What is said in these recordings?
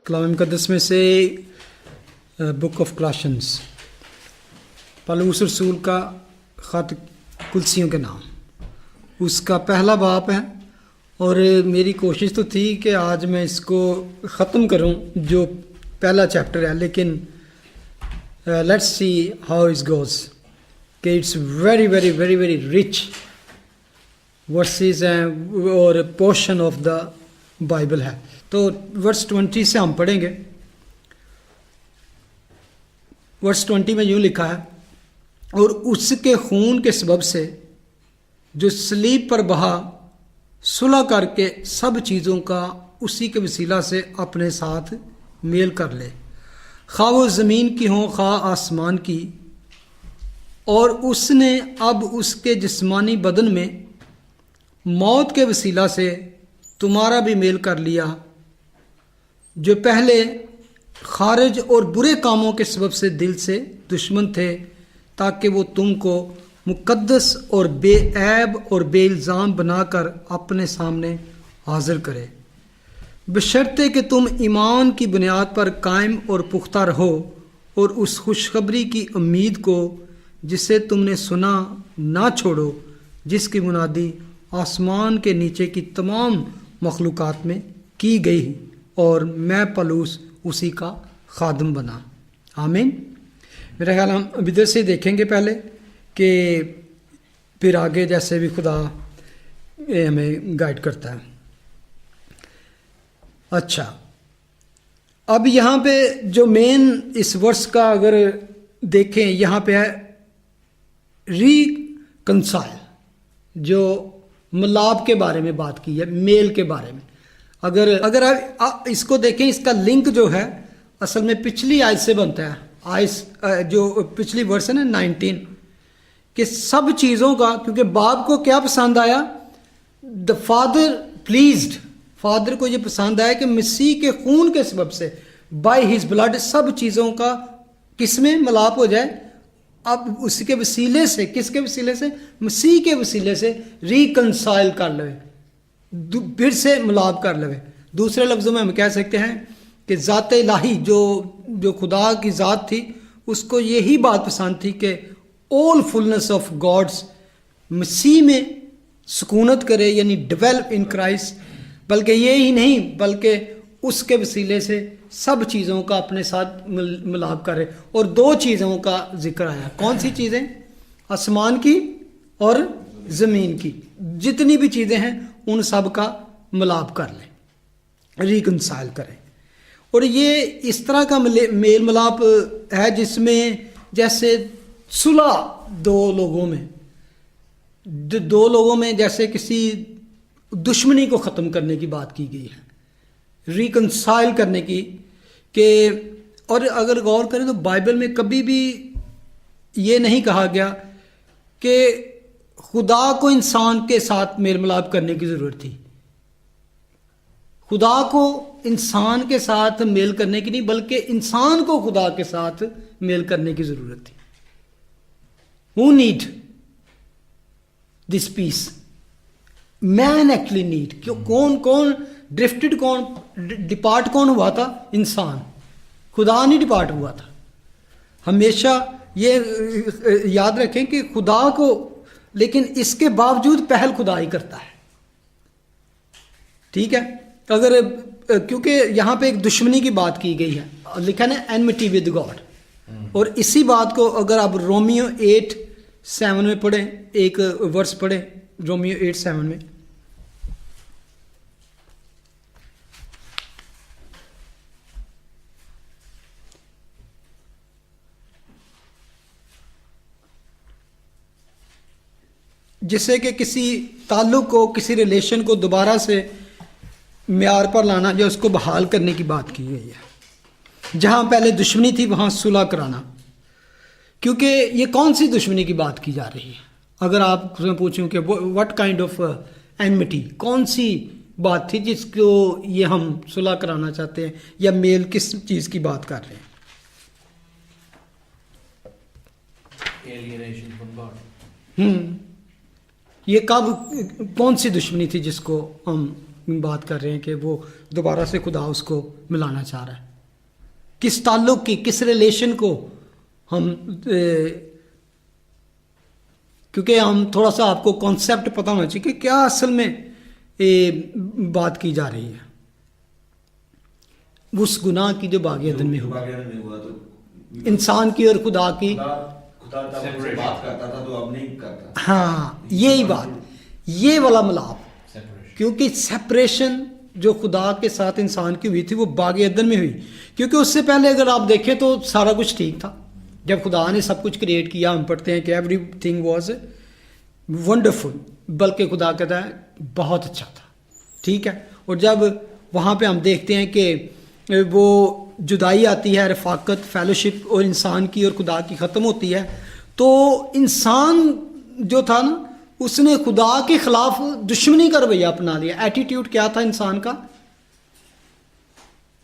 کلام مقدس میں سے بک آف کولوسینز، پالوس رسول کا خط کلسیوں کے نام، اس کا پہلا باب ہے۔ اور میری کوشش تو تھی کہ آج میں اس کو ختم کروں جو پہلا چیپٹر ہے، لیکن let's see how it goes, کہ it's very very very very rich verses ہیں اور پورشن آف دا بائبل ہے۔ تو ورس 20 سے ہم پڑھیں گے۔ ورس 20 میں یوں لکھا ہے، اور اس کے خون کے سبب سے جو صلیب پر بہا، صلح کر کے سب چیزوں کا اسی کے وسیلہ سے اپنے ساتھ میل کر لے، خواہ وہ زمین کی ہوں خواہ آسمان کی، اور اس نے اب اس کے جسمانی بدن میں موت کے وسیلہ سے تمہارا بھی میل کر لیا، جو پہلے خارج اور برے کاموں کے سبب سے دل سے دشمن تھے، تاکہ وہ تم کو مقدس اور بے عیب اور بے الزام بنا کر اپنے سامنے حاضر کرے، بشرطے کہ تم ایمان کی بنیاد پر قائم اور پختہ رہو، اور اس خوشخبری کی امید کو جسے تم نے سنا نہ چھوڑو، جس کی منادی آسمان کے نیچے کی تمام مخلوقات میں کی گئی، اور میں پلوس اسی کا خادم بنا۔ آمین۔ میرا خیال ہم ادھر سے دیکھیں گے پہلے، کہ پھر آگے جیسے بھی خدا ہمیں گائیڈ کرتا ہے۔ اچھا، اب یہاں پہ جو مین اس ورس کا اگر دیکھیں، یہاں پہ ہے ریکنسائل، جو ملاپ کے بارے میں بات کی ہے، میل کے بارے میں۔ اگر آپ اس کو دیکھیں، اس کا لنک جو ہے اصل میں پچھلی آیت سے بنتا ہے، جو پچھلی ورس ہے نا 19، کہ سب چیزوں کا، کیونکہ باپ کو کیا پسند آیا، دا فادر پلیزڈ، فادر کو یہ پسند آیا کہ مسیح کے خون کے سبب سے، بائی ہز بلڈ، سب چیزوں کا کس میں ملاپ ہو جائے۔ اب اس کے وسیلے سے، کس کے وسیلے سے؟ مسیح کے وسیلے سے ریکنسائل کر لے، پھر سے ملاپ کر لے۔ دوسرے لفظوں میں ہم کہہ سکتے ہیں کہ ذات الہی جو خدا کی ذات تھی، اس کو یہی بات پسند تھی کہ all fullness of God's مسیح میں سکونت کرے، یعنی ڈیولپ ان کرائسٹ۔ بلکہ یہی نہیں، بلکہ اس کے وسیلے سے سب چیزوں کا اپنے ساتھ ملاپ کرے۔ اور دو چیزوں کا ذکر آیا، کون سی چیزیں؟ آسمان کی اور زمین کی، جتنی بھی چیزیں ہیں ان سب کا ملاپ کر لیں، ریکنسائل کریں۔ اور یہ اس طرح کا میل ملاپ ہے جس میں جیسے صلح دو لوگوں میں جیسے کسی دشمنی کو ختم کرنے کی بات کی گئی ہے، ریکنسائل کرنے کی۔ کہ اور اگر غور کریں تو بائبل میں کبھی بھی یہ نہیں کہا گیا کہ خدا کو انسان کے ساتھ میل ملاپ کرنے کی ضرورت تھی۔ خدا کو انسان کے ساتھ میل کرنے کی نہیں، بلکہ انسان کو خدا کے ساتھ میل کرنے کی ضرورت تھی۔ Who need this peace? Man actually need. کون ڈرفٹڈ، کون ڈپارٹ کون ہوا تھا؟ انسان، خدا نہیں ڈپارٹ ہوا تھا۔ ہمیشہ یہ یاد رکھیں کہ خدا کو، لیکن اس کے باوجود پہل خدا ہی کرتا ہے، ٹھیک ہے۔ کیونکہ یہاں پہ ایک دشمنی کی بات کی گئی ہے، لکھا نا enmity with God، اور اسی بات کو اگر آپ رومیو 8:7 میں پڑھیں، ایک ورس پڑھیں رومیو 8:7 میں، جسے کہ کسی تعلق کو، کسی ریلیشن کو دوبارہ سے معیار پر لانا، یا اس کو بحال کرنے کی بات کی گئی ہے۔ جہاں پہلے دشمنی تھی وہاں صلح کرانا۔ کیونکہ یہ کون سی دشمنی کی بات کی جا رہی ہے؟ اگر آپ سے پوچھوں کہ what kind of enmity، کون سی بات تھی جس کو یہ ہم صلح کرانا چاہتے ہیں، یا میل کس چیز کی بات کر رہے ہیں؟ alienation from God۔ یہ کب، کون سی دشمنی تھی جس کو ہم بات کر رہے ہیں کہ وہ دوبارہ سے خدا اس کو ملانا چاہ رہا ہے. کس تعلق کی, کس ریلیشن کو ہم کیونکہ ہم تھوڑا سا آپ کو کانسیپٹ پتہ ہونا چاہیے کہ کیا اصل میں بات کی جا رہی ہے. اس گناہ کی جو باغ عدن میں ہوا انسان کی اور خدا کی, بات کرتا تھا تو اب نہیں کرتا. ہاں یہی بات, یہ والا ملاپ, کیونکہ سیپریشن جو خدا کے ساتھ انسان کی ہوئی تھی وہ باغ عدن میں ہوئی. کیونکہ اس سے پہلے اگر آپ دیکھیں تو سارا کچھ ٹھیک تھا. جب خدا نے سب کچھ کریٹ کیا, ہم پڑھتے ہیں کہ ایوری تھنگ واز ونڈرفل, بلکہ خدا کہتا ہے بہت اچھا تھا, ٹھیک ہے. اور جب وہاں پہ ہم دیکھتے ہیں کہ وہ جدائی آتی ہے, رفاقت, فیلوشپ اور انسان کی اور خدا کی ختم ہوتی ہے, تو انسان جو تھا نا اس نے خدا کے خلاف دشمنی کا رویہ اپنا لیا. ایٹیٹیوڈ کیا تھا انسان کا؟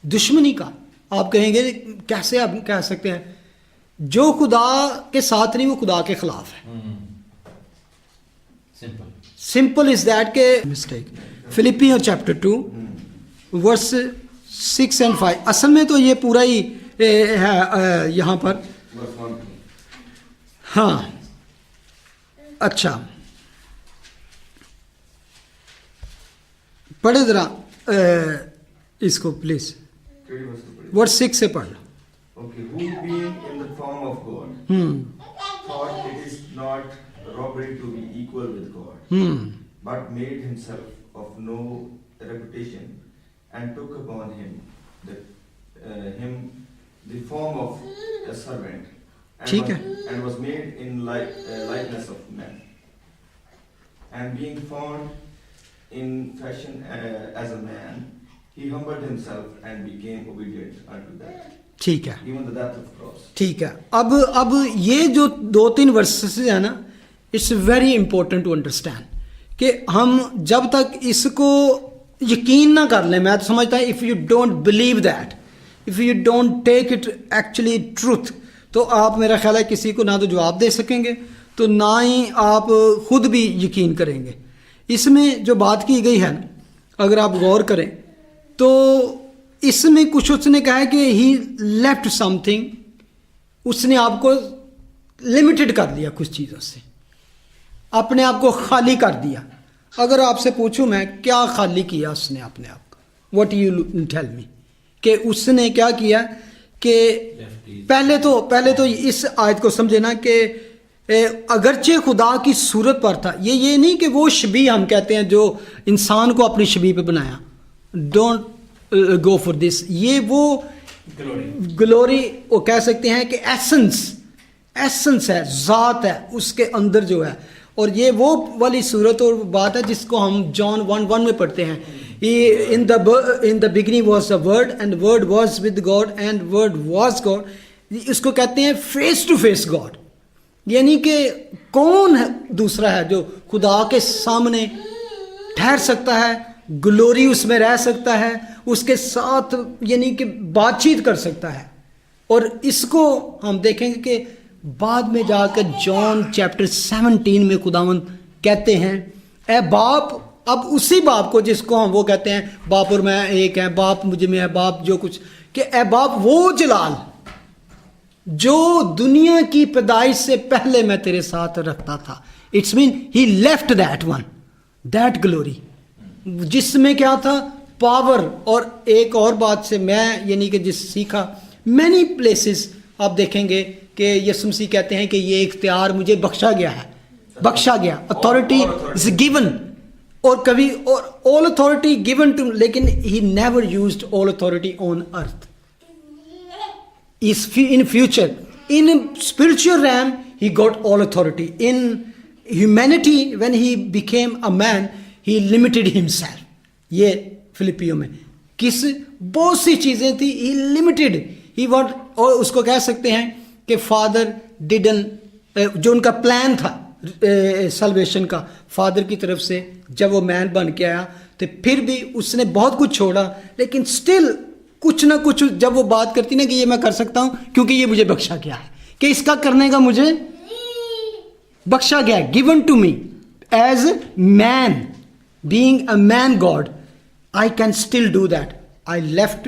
دشمنی کا. آپ کہیں گے کیسے آپ کہہ سکتے ہیں؟ جو خدا کے ساتھ نہیں وہ خدا کے خلاف ہے. سمپل از دیٹ کہ mistake. Philippians chapter 2 verse 6 and 5. اصل میں تو یہ پورا ہی ہے یہاں پر. ہاں اچھا پڑھے ذرا اس کو پلیز. ورس 6 سے پڑھ لو. Okay, who being in the form of God, thought it is not robbery to be equal with God, but made himself of no reputation, and took upon him the form of a servant, and was made in likeness of men. And being found in fashion as a man, he humbled himself and became obedient unto death. ٹھیک ہے, Even the death of cross. ٹھیک ہے. اب یہ جو 2-3 verses ہیں نا, it's very important to understand کہ ہم جب تک اس کو یقین نہ کر لیں, میں تو سمجھتا ہوں if you don't believe that, if you don't take it actually truth, تو آپ میرا خیال ہے کسی کو نہ تو جواب دے سکیں گے, تو نہ ہی آپ خود بھی یقین کریں گے. اس میں جو بات کی گئی ہے نا, اگر آپ غور کریں تو اس میں کچھ اس نے کہا ہے کہ ہی لیفٹ سم تھنگ, اس نے آپ کو لمیٹڈ کر دیا کچھ چیزوں سے, اپنے آپ کو خالی کر دیا. اگر آپ سے پوچھوں میں کیا خالی کیا اس نے اپنے آپ کو, واٹ یو ٹیل می, کہ اس نے کیا کیا کہ پہلے تو اس آیت کو سمجھے نا کہ اگرچہ خدا کی صورت پر تھا, یہ نہیں کہ وہ شبیہ ہم کہتے ہیں جو انسان کو اپنی شبیہ پہ بنایا, ڈونٹ گو فار دس. یہ وہ گلوری وہ کہہ سکتے ہیں کہ ایسنس ہے, ذات ہے اس کے اندر جو ہے, اور یہ وہ والی صورت اور بات ہے جس کو ہم جان 1:1 میں پڑھتے ہیں. in the beginning was the word and word was with God and word was God. اس کو کہتے ہیں فیس ٹو فیس گاڈ, یعنی کہ کون ہے دوسرا ہے جو خدا کے سامنے ٹھہر سکتا ہے, گلوری اس میں رہ سکتا ہے, اس کے ساتھ یعنی کہ بات چیت کر سکتا ہے. اور اس کو ہم دیکھیں گے کہ بعد میں جا کر جان چیپٹر 17 میں خداوند کہتے ہیں اے باپ, اب اسی باپ کو جس کو ہم وہ کہتے ہیں باپ اور میں ایک ہیں, باپ مجھ میں ہے, باپ جو کچھ, کہ اے باپ وہ جلال جو دنیا کی پیدائش سے پہلے میں تیرے ساتھ رکھتا تھا. It's main he left that one, that glory, جس میں کیا تھا پاور. اور ایک اور بات سے میں یعنی کہ جس سیکھا مینی پلیسز آپ دیکھیں گے کہ یسوع مسیح کہتے ہیں کہ یہ اختیار مجھے بخشا گیا, اتھارٹی از گیون, اور کبھی اور all authority given to, لیکن he never used all authority on earth. In future, in spiritual realm, he got all authority. In humanity, when he became a man, he limited himself. یہ فلپیوں میں کس بہت سی چیزیں تھی, he limited, he what, اور اس کو کہہ سکتے ہیں کہ فادر didn't, جو ان کا پلان تھا سلویشن کا فادر کی طرف سے, جب وہ مین بن کے آیا تو پھر بھی اس نے بہت کچھ چھوڑا, لیکن سٹل کچھ نہ کچھ جب وہ بات کرتی نا کہ یہ میں کر سکتا ہوں کیونکہ یہ مجھے بخشا گیا ہے, کہ اس کا کرنے کا مجھے بخشا گیا ہے, given to me as man, being a man God. I can still do that. I left,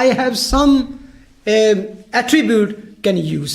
I have some attribute can use.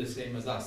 the same as us.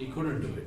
He couldn't do it.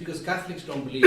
Because Catholics don't believe.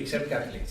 Except Catholics.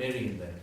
Mary in there.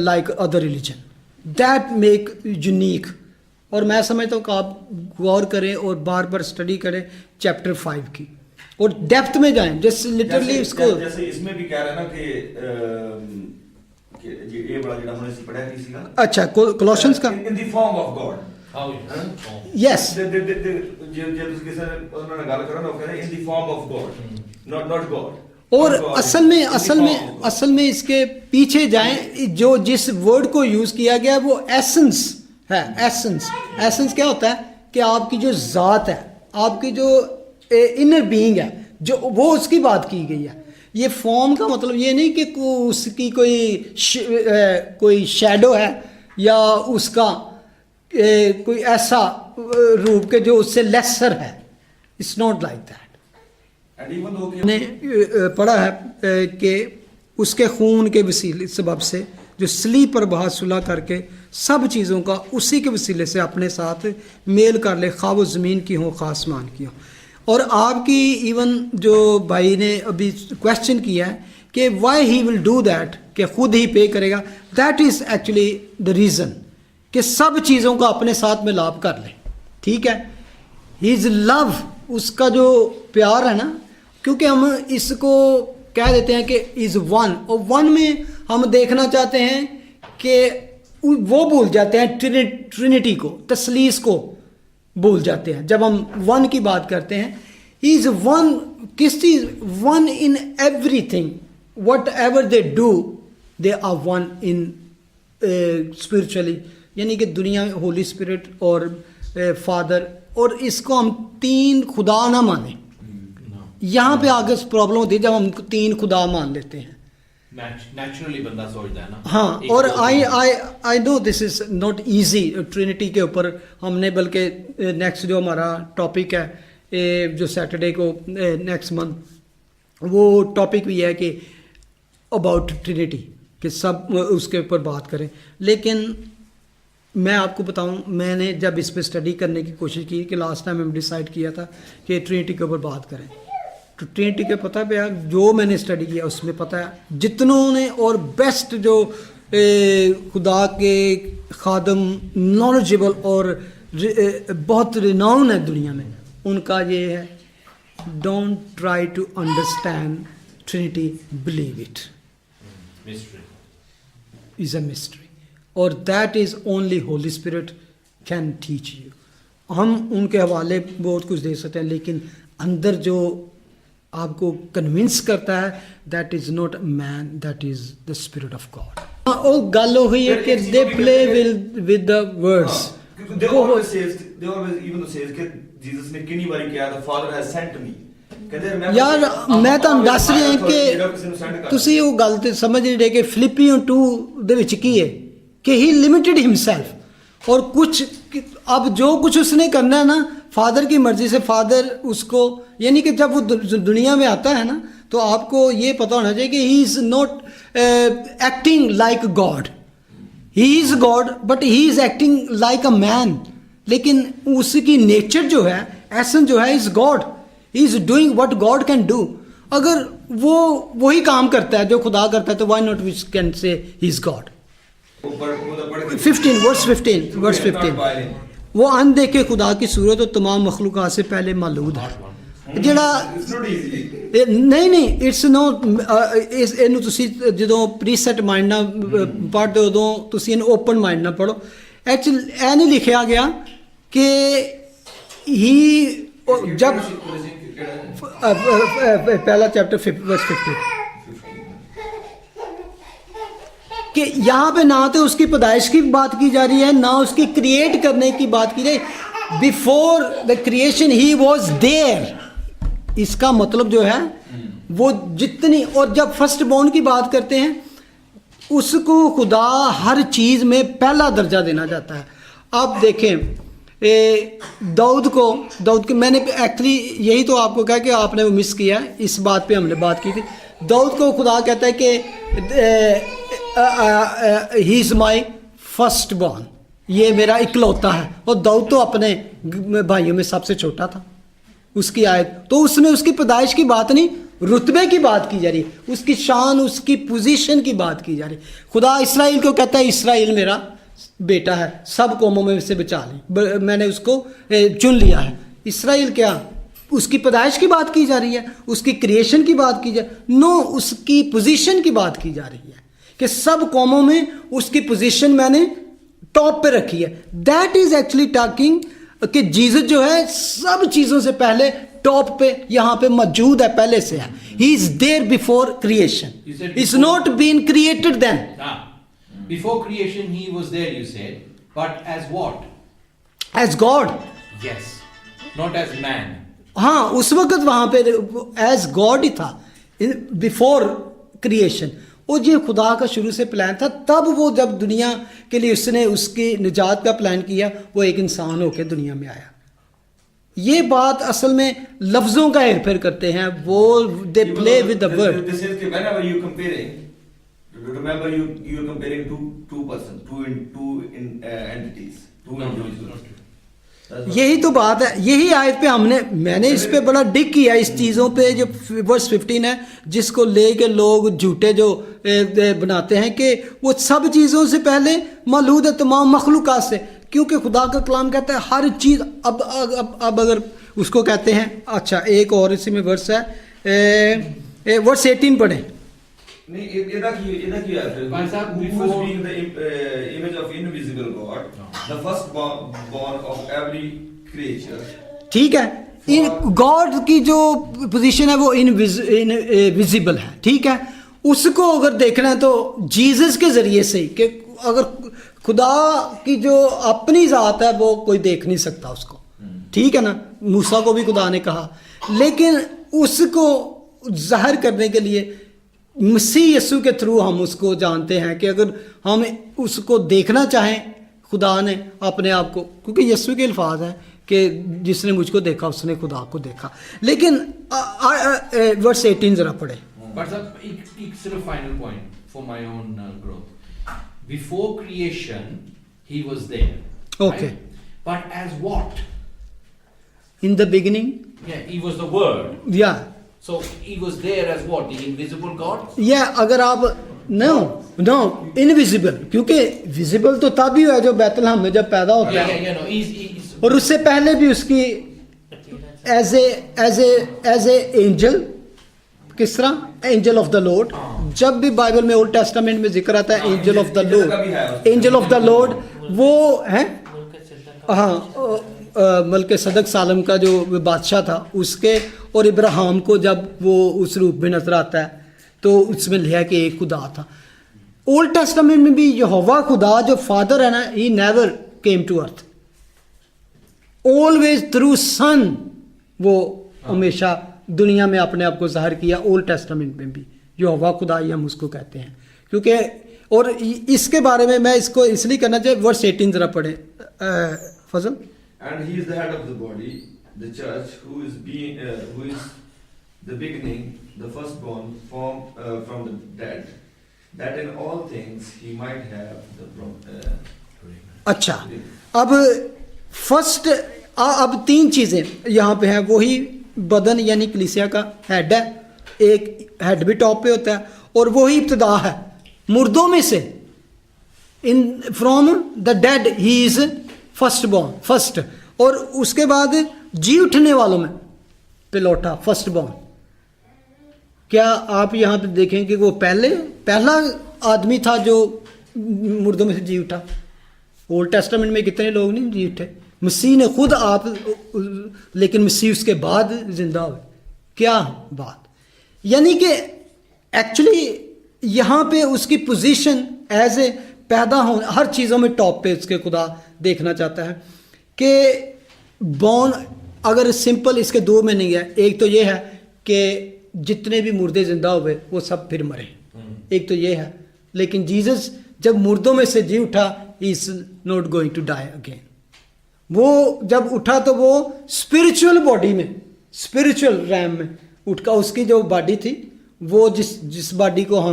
like other religion. That make unique اور میں سمجھتا ہوں کہ آپ غور کریں اور بار بار study کریں چیپٹر 5 کی اور ڈیپتھ میں جائیں. جس لٹرلی اس کو جیسے اس میں بھی کہہ رہے ہیں نا کہ یہ بڑا جڑا ہم نے پڑھا نہیں سیگا. اچھا کولوسنس کا in the form of God. How is yes جب کسی انہوں نے گل کرا نا وہ کہہ رہے ہیں in the form of God not God. اور اصل میں اس کے پیچھے جائیں جو جس ورڈ کو یوز کیا گیا وہ ایسنس ہے. ایسنس کیا ہوتا ہے کہ آپ کی جو ذات ہے, آپ کی جو انر بینگ ہے, جو وہ اس کی بات کی گئی ہے. یہ فارم کا مطلب یہ نہیں کہ اس کی کوئی شیڈو ہے یا اس کا کوئی ایسا روپ کے جو اس سے لیسر ہے. It's not like that. نے پڑھا ہے کہ اس کے خون کے وسیلے سبب سے جو سلیب پر بہا صلح کر کے سب چیزوں کا اسی کے وسیلے سے اپنے ساتھ میل کر لے, خواہ وہ زمین کی ہوں خواہ آسمان کی ہوں. اور آپ کی ایون جو بھائی نے ابھی کویشچن کیا ہے کہ why he will do that, کہ خود ہی پے کرے گا, that is actually the reason کہ سب چیزوں کا اپنے ساتھ ملاپ کر لیں. ٹھیک ہے, ہیز لو, اس کا جو پیار ہے نا, کیونکہ ہم اس کو کہہ دیتے ہیں کہ از ون, اور ون میں ہم دیکھنا چاہتے ہیں کہ وہ بھول جاتے ہیں ٹرینٹی کو, تثلیث کو بھول جاتے ہیں جب ہم ون کی بات کرتے ہیں. ہی از ون, کس چیز won in everything, whatever they do they are won in spiritually, یعنی کہ دنیا میں ہولی اسپرٹ اور فادر, اور اس کو ہم تین خدا نہ مانیں. یہاں پہ آگے پرابلم ہوتی ہے جب ہم تین خدا مان لیتے ہیں. نیچرلی بندہ سوچتا ہے نا. ہاں, اور آئی نو this is not easy Trinity کے اوپر ہم نے, بلکہ نیکسٹ جو ہمارا ٹاپک ہے جو سیٹرڈے کو نیکسٹ منتھ, وہ ٹاپک بھی ہے کہ اباؤٹ ٹرینٹی, کہ سب اس کے اوپر بات کریں. لیکن میں آپ کو بتاؤں, میں نے جب اس پہ اسٹڈی کرنے کی کوشش کی کہ لاسٹ ٹائم ہم ڈیسائیڈ کیا تھا کہ ٹرینٹی کے اوپر بات کریں, تو ٹرینٹی کے پتہ پہ جو میں نے اسٹڈی کیا اس میں پتہ ہے جتنوں نے اور بیسٹ جو خدا کے خادم نالجبل اور بہت ریناؤن ہے دنیا میں, ان کا یہ ہے don't try to understand Trinity, believe it is a mystery, اور that is only Holy Spirit can teach you. ہم ان کے حوالے بہت کچھ دے سکتے ہیں, لیکن اندر جو آپ کو کنونس کرتا ہے that is not mean, that is the spirit of God. اور گل ہوئی ہے کہ دے پلے ود دا ورڈس. یار میں ਤੁਹਾਨੂੰ ਦੱਸ ਰਿਹਾ ਕਿ ਤੁਸੀਂ ਉਹ ਗੱਲ ਤੇ ਸਮਝ ਨਹੀਂ ਰਹੇ ਕਿ ਫਿਲਿਪੀਅਨ 2 ਦੇ ਵਿੱਚ ਕੀ ਹੈ کہ ہی لمیٹڈ ہمسیلف, اور کچھ اب جو کچھ اس نے کرنا ہے نا فادر کی مرضی سے, فادر اس کو, یعنی کہ جب وہ دنیا میں آتا ہے نا تو آپ کو یہ پتہ ہونا چاہیے کہ he is not acting like God. He is God but he is acting like a man, لیکن اس کی نیچر جو ہے, ایسن جو ہے, is God. He is doing what God can do. اگر وہ وہی کام کرتا ہے جو خدا کرتا ہے تو Y not we can say he is God. 15 وہ اندیکھے خدا کی صورت اور تمام مخلوقات سے پہلے مولود ہے. جڑا نہیں اٹس ناٹ, ਇਹਨੂੰ ਤੁਸੀਂ ਜਦੋਂ ਪ੍ਰੀਸੈਟ ਮਾਈਂਡ ਨਾਲ ਪੜ੍ਹਦੇ ਹੋ ਉਦੋਂ ਤੁਸੀਂ ਇਹਨੂੰ ਓਪਨ ਮਾਈਂਡ ਨਾਲ ਪੜ੍ਹੋ. ਐਕਚੁਅਲੀ ਇਹ ਨਹੀਂ ਲਿਖਿਆ ਗਿਆ ਕਿ ਹੀ ਜਬ پہلا چیپٹر verse 50 کہ یہاں پہ نہ تو اس کی پیدائش کی بات کی جا رہی ہے, نہ اس کی کریٹ کرنے کی بات کی جائے. Before the creation he was there. اس کا مطلب جو ہے وہ جتنی, اور جب فرسٹ بورن کی بات کرتے ہیں اس کو خدا ہر چیز میں پہلا درجہ دینا چاہتا ہے. آپ دیکھیں داؤد کے میں نے ایکچولی یہی تو آپ کو کہا کہ آپ نے وہ مس کیا ہے, اس بات پہ ہم نے بات کی تھی. داؤد کو خدا کہتا ہے کہ he is my first born, یہ میرا اکلوتا ہے. اور داؤد تو اپنے بھائیوں میں سب سے چھوٹا تھا. اس کی آیت تو اس میں اس کی پیدائش کی بات نہیں, رتبے کی بات کی جا رہی, اس کی شان, اس کی پوزیشن کی بات کی جا رہی. خدا اسرائیل کو کہتا ہے اسرائیل میرا بیٹا ہے, سب قوموں میں سے بچا لیں, میں نے اس کو چن لیا ہے. اسرائیل کیا اس کی پیدائش کی بات کی جا رہی ہے, اس کی کریشن کی بات کی جا نو, اس کی پوزیشن کی بات کی جا رہی ہے کہ سب قوموں میں اس کی پوزیشن میں نے ٹاپ پہ رکھی ہے. دیٹ از ایکچولی ٹاکنگ کہ جیزس جو ہے سب چیزوں سے پہلے ٹاپ پہ یہاں پہ موجود ہے, پہلے سے ہے. He is there before creation, is not been created then. Before creation he was there, you said, but as what? As God. Yes, not as man. ہاں اس وقت وہاں پہ ایز گاڈ ہی تھا بیفور کریشن. اور یہ خدا کا شروع سے پلان تھا. تب وہ جب دنیا کے لیے اس نے اس کی نجات کا پلان کیا, وہ ایک انسان ہو کے دنیا میں آیا. یہ بات اصل میں لفظوں کا ہیر پھیر کرتے ہیں وہ, they play with the word. This is whenever you comparing, remember you are comparing two persons, two entities, two individuals. یہی تو بات ہے. یہی آیت پہ میں نے اس پہ بڑا ڈگ کیا اس چیزوں پہ جو ورس 15 ہے, جس کو لے کے لوگ جھوٹے جو بناتے ہیں کہ وہ سب چیزوں سے پہلے مولود ہے تمام مخلوقات سے, کیونکہ خدا کا کلام کہتا ہے ہر چیز. اب اگر اس کو کہتے ہیں, اچھا ایک اور اسی میں ورس ہے, ورس 18 پڑھیں. نہیں ਇਹਦਾ ਕੀ ਹੈ before being the image of invisible God, the first born of every creature. ٹھیک ہے, گاڈ کی جو پوزیشن ہے وہ انویزیبل ہے. ٹھیک ہے, اس کو اگر دیکھنا ہے تو جیزس کے ذریعے سے, کہ اگر خدا کی جو اپنی ذات ہے وہ کوئی دیکھ نہیں سکتا اس کو. ٹھیک ہے نا, موسیٰ کو بھی خدا نے کہا, لیکن اس کو ظاہر کرنے کے لیے مسیح یسوع کے تھرو ہم اس کو جانتے ہیں کہ اگر ہم اس کو دیکھنا چاہیں خدا نے اپنے آپ کو, کیونکہ یسوع کے الفاظ ہیں کہ جس نے مجھ کو دیکھا اس نے خدا کو دیکھا. لیکن ورس 18 ذرا پڑھے. But it's a final point for my own growth. Before creation he was there. Okay. Right? But as what? In the beginning. Yeah, he was the word. Yeah. So he was there as what? The invisible God? Yeah, اگر آپ no invisible, کیونکہ visible تو تب ہی ہے جو بیت لحم میں جب پیدا ہوتا ہے. Yeah, no, he's اور اس سے پہلے بھی اس کی ایز اے اینجل, کس طرح اینجل آف دا لارڈ. جب بھی بائبل میں اولڈ ٹیسٹامنٹ میں ذکر آتا ہے angel of the Lord, angel of the Lord وہ ہے, ہاں ملک صدق سالم کا جو بادشاہ تھا اس کے, اور ابراہیم کو جب وہ اس روپ میں نظر آتا ہے تو اس میں لیا کہ ایک خدا تھا. اولڈ ٹیسٹامنٹ میں بھی یہوہ خدا جو فادر ہے نا, he never came to earth, always through Son وہ ہمیشہ دنیا میں اپنے آپ کو ظاہر کیا. اولڈ ٹیسٹامنٹ میں بھی یہوہ خدا ہی ہم اس کو کہتے ہیں, کیونکہ اور اس کے بارے میں میں اس کو اس لیے کرنا چاہیے. ورس 18 ذرا پڑھیں فضل. And he is the head of the body, the church, who is the beginning, the firstborn from the dead, that in all things he might have the اچھا, اب فرسٹ, اب 3 چیزیں یہاں پہ ہیں. وہی بدن یعنی کلیسیا کا ہیڈ ہے, ایک ہیڈ بھی ٹاپ پہ ہوتا ہے, اور وہی ابتدا ہے مردوں میں سے. From the did he is first born, first. اور اس کے بعد جی اٹھنے والوں میں پلوٹا, فرسٹ بورن. کیا آپ یہاں پہ دیکھیں کہ وہ پہلا آدمی تھا جو مردوں میں سے جی اٹھا. اولڈ ٹیسٹامنٹ میں کتنے لوگ نہیں جی اٹھے, مسیح نے خود آپ, لیکن مسیح اس کے بعد زندہ ہوئے. کیا بات, یعنی کہ ایکچولی یہاں پہ اس کی پوزیشن ایز اے پیدا ہونے, ہر چیزوں میں ٹاپ پہ اس کے خدا دیکھنا چاہتا ہے. کہ بون اگر سمپل اس کے 2 میں نہیں ہے, ایک تو یہ ہے کہ جتنے بھی مردے زندہ ہوئے وہ سب پھر مرے, ایک تو یہ ہے. لیکن جیزس جب مردوں میں سے جی اٹھا, he is not going to die again. وہ جب اٹھا تو وہ اسپرچل باڈی میں, اسپرچل ریم میں اٹھ کا, اس کی جو باڈی تھی وہ جس باڈی کو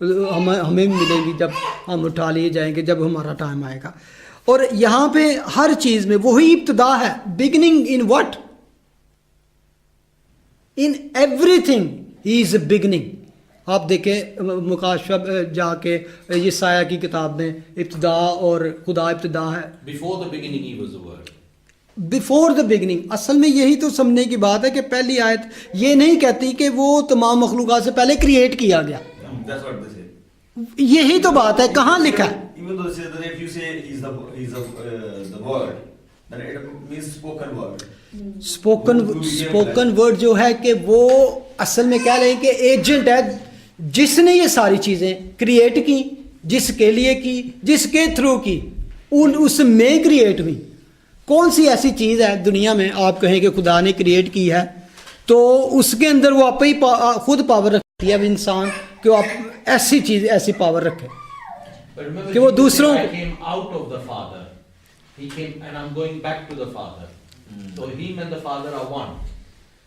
ہمیں ملے گی جب ہم اٹھا لیے جائیں گے, جب ہمارا ٹائم آئے گا. اور یہاں پہ ہر چیز میں وہی ابتدا ہے. Beginning in what, in every thing he is a beginning. آپ دیکھیں مکاشفہ جا کے یسایہ کی کتاب میں ابتدا اور خدا ابتدا ہے. Before the beginning, he was the word. Before the beginning. اصل میں یہی تو سمجھنے کی بات ہے کہ پہلی آیت یہ نہیں کہتی کہ وہ تمام مخلوقات سے پہلے کریٹ کیا گیا. That's what they say. یہی تو بات ہے. کہاں لکھا ہے؟ Even though they say that if you say he's the word, then it means spoken word. Spoken word جو ہے کہ وہ اصل میں کہہ رہے ہیں کہ ایجنٹ ہے جس نے یہ ساری چیزیں کریٹ کی, جس کے لیے کی, جس کے تھرو کی, اس میں کریٹ ہوئی. کون سی ایسی چیز ہے دنیا میں آپ کہیں کہ خدا نے کریٹ کی ہے تو اس کے اندر وہ آپ ہی خود پاور رکھتی ہے اب انسان کہ وہ آپ ایسی چیز ایسی پاور رکھے کہ وہ دوسروں I came out of the Father. He came and I'm going back to the Father. So him and the Father are one.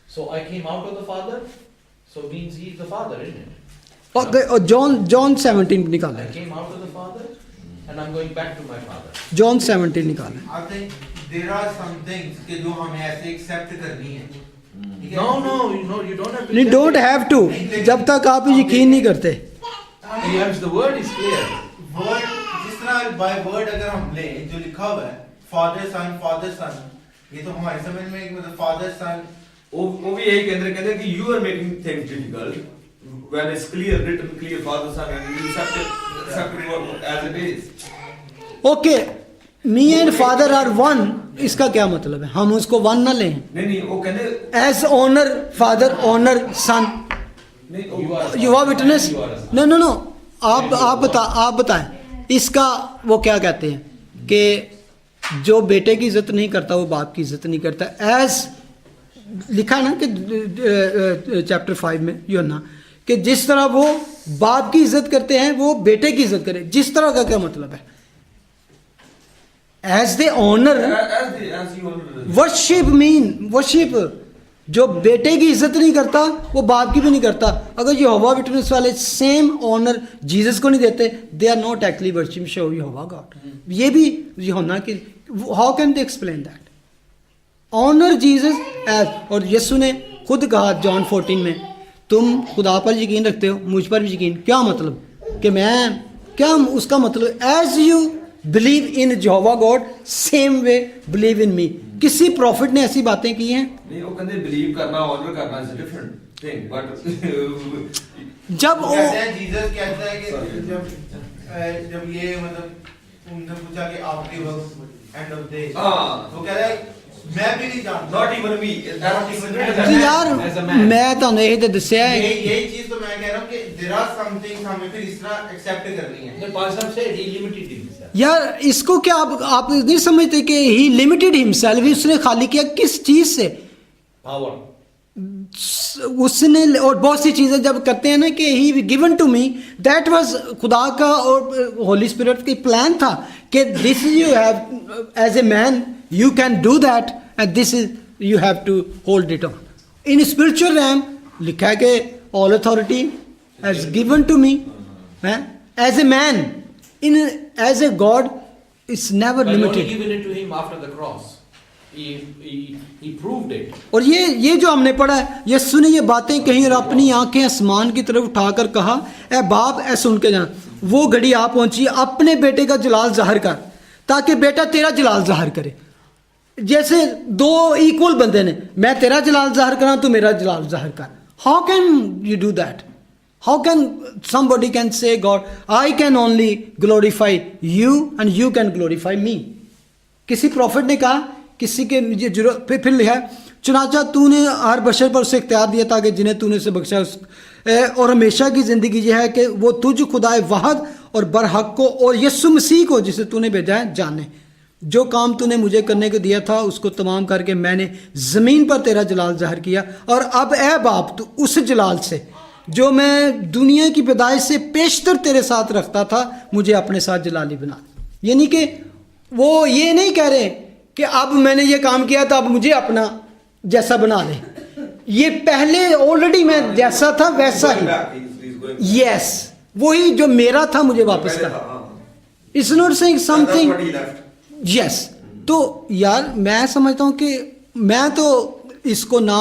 So I came out of the Father. So means he is the Father, isn't it? اور جان 17 نکالا I ہے. came out of the Father and I'm going back to my Father. جان 17 نکالا ہے. I think there are some things کہ جو ہمیں ایسے accept کرنی ہے. No, you don't have to. You don't have to. جب تک آپ یقین نہیں کرتے. Yes, the word is clear. Word جس طرح by word اگر ہم لیں جو لکھا ہوا ہے father son یہ تو ہماری سمجھ میں ایک مطلب father son وہ بھی یہی کہتے ہیں کہ you are making things difficult when it's clear written clear father son and you accept it as it is. Okay me and Father are one. اس کا کیا مطلب ہے؟ ہم اس کو ون نہ لیں. نہیں وہ کہتے as honour Father honour Son. You are witness. No آپ بتائیں اس کا وہ کیا کہتے ہیں کہ جو بیٹے کی عزت نہیں کرتا وہ باپ کی عزت نہیں کرتا. ایز لکھا ہے نا کہ چیپٹر 5 میں یوحنا کہ جس طرح وہ باپ کی عزت کرتے ہیں وہ بیٹے کی عزت کرے. جس طرح کا کیا مطلب ہے؟ As they owner worship worship. جو بیٹے کی عزت نہیں کرتا وہ باپ کی بھی نہیں کرتا. اگر یہوہ وٹنس والے سیم آنر جیزس کو نہیں دیتے they are not actually worship show Jehovah God. یہ بھی یوحنا کی how can they explain that honour Jesus as. اور یسوع نے خود کہا جان 14 میں تم خدا پر یقین رکھتے ہو مجھ پر بھی یقین. کیا مطلب کہ میں کیا اس کا مطلب as you believe in Jehovah God same way believe in me. کسی پروفٹ نے ایسی باتیں کی ہیں؟ نہیں وہ کہتے بلیو کرنا آنر کرنا از اے ڈفرنٹ تھنگ بٹ جب کہتے ہیں جیزس کہتا ہے کہ جب یہ مطلب ان نے پوچھا کہ آپ کے وقت اینڈ آف ڈے وہ کہہ رہا ہے میں بھی نہیں جانتا not even me not even تو یار میں تو یہ تو دسیا ہے یہی چیز تو میں کہہ رہا ہوں کہ there are some things ہمیں پھر اس طرح ایکسیپٹ کرنی ہے. The Pastor said he limited himself. یار اس کو کیا آپ نہیں سمجھتے کہ ہی لمیٹڈ ہمسیلف. اس نے خالی کیا کس چیز سے؟ Power. اس نے اور بہت سی چیزیں جب کرتے ہیں نا کہ he given to me that was خدا کا اور ہولی اسپرٹ کی پلان تھا کہ this you have as a man you can do that and this is you have to hold it on. In spiritual realm لکھا ہے کہ all authority is given to me as a man in as a God it's never But only limited. given it to him after the cross. He proved it. اور یہ جو ہم نے پڑھا ہے یسوع نے یہ باتیں کہیں اور اپنی آنکھیں آسمان کی طرف اٹھا کر کہا اے باپ اے سن کے جان وہ گھڑی آ پہنچی اپنے بیٹے کا جلال ظاہر کر تاکہ بیٹا تیرا جلال ظاہر کرے. جیسے دو ایکول بندے نے میں تیرا جلال ظاہر کراں تو میرا جلال ظاہر کر. How can you do that? How can somebody can say God I can only glorify you and you can glorify me. کسی پروفٹ نے کہا کسی کے مجھے ضرورت پھر لکھا ہے چنانچہ تو نے ہر بشر پر اسے اختیار دیا تاکہ جنہیں تو نے اسے بخشا اور ہمیشہ کی زندگی یہ ہے کہ وہ تجھ خدائے واحد اور برحق کو اور یسوع مسیح کو جسے تو نے بھیجا ہے جانے. جو کام تو نے مجھے کرنے کو دیا تھا اس کو تمام کر کے میں نے زمین پر تیرا جلال ظاہر کیا. اور اب اے باپ تو اس جلال سے جو میں دنیا کی پیدائش سے پیشتر تیرے ساتھ رکھتا تھا مجھے اپنے ساتھ جلالی بنا. یعنی کہ وہ یہ نہیں کہہ رہے کہ اب میں نے یہ کام کیا تو اب مجھے اپنا جیسا بنا لیں. یہ پہلے آلریڈی میں جیسا تھا ویسا ہی. یس وہی جو میرا تھا مجھے واپس کر. It's not saying something. Yes تو یار میں سمجھتا ہوں کہ میں تو اس کو نہ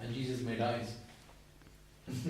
and Jesus made eyes.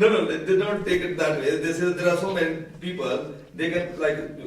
no they don't take it that way. They say there are so many people they can like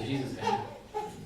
Jesus can.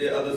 the others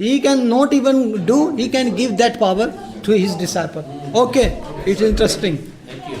He can not even do, he can give that power to his disciple. Okay, it's interesting. Thank you.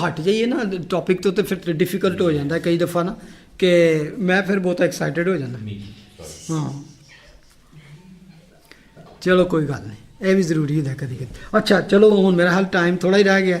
ਹਟ ਜਾਈਏ ਨਾ topic ਤੋਂ ਤੇ ਫਿਰ difficult ਹੋ ਜਾਂਦਾ ਕਈ ਦਫਾ ਨਾ ਕਿ ਮੈਂ ਫਿਰ ਬਹੁਤ ਐਕਸਾਈਟਡ ਹੋ ਜਾਂਦਾ. ਹਾਂ ਚਲੋ ਕੋਈ ਗੱਲ ਨਹੀਂ, ਇਹ ਵੀ ਜ਼ਰੂਰੀ ਹੁੰਦਾ ਕਦੀ ਕਦੀ. ਅੱਛਾ ਚਲੋ ਹੁਣ ਮੇਰਾ ਹਾਲ ਟਾਈਮ ਥੋੜਾ ਹੀ ਰਹਿ ਗਿਆ,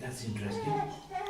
That's interesting.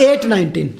8:19,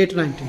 8:19.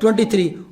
23,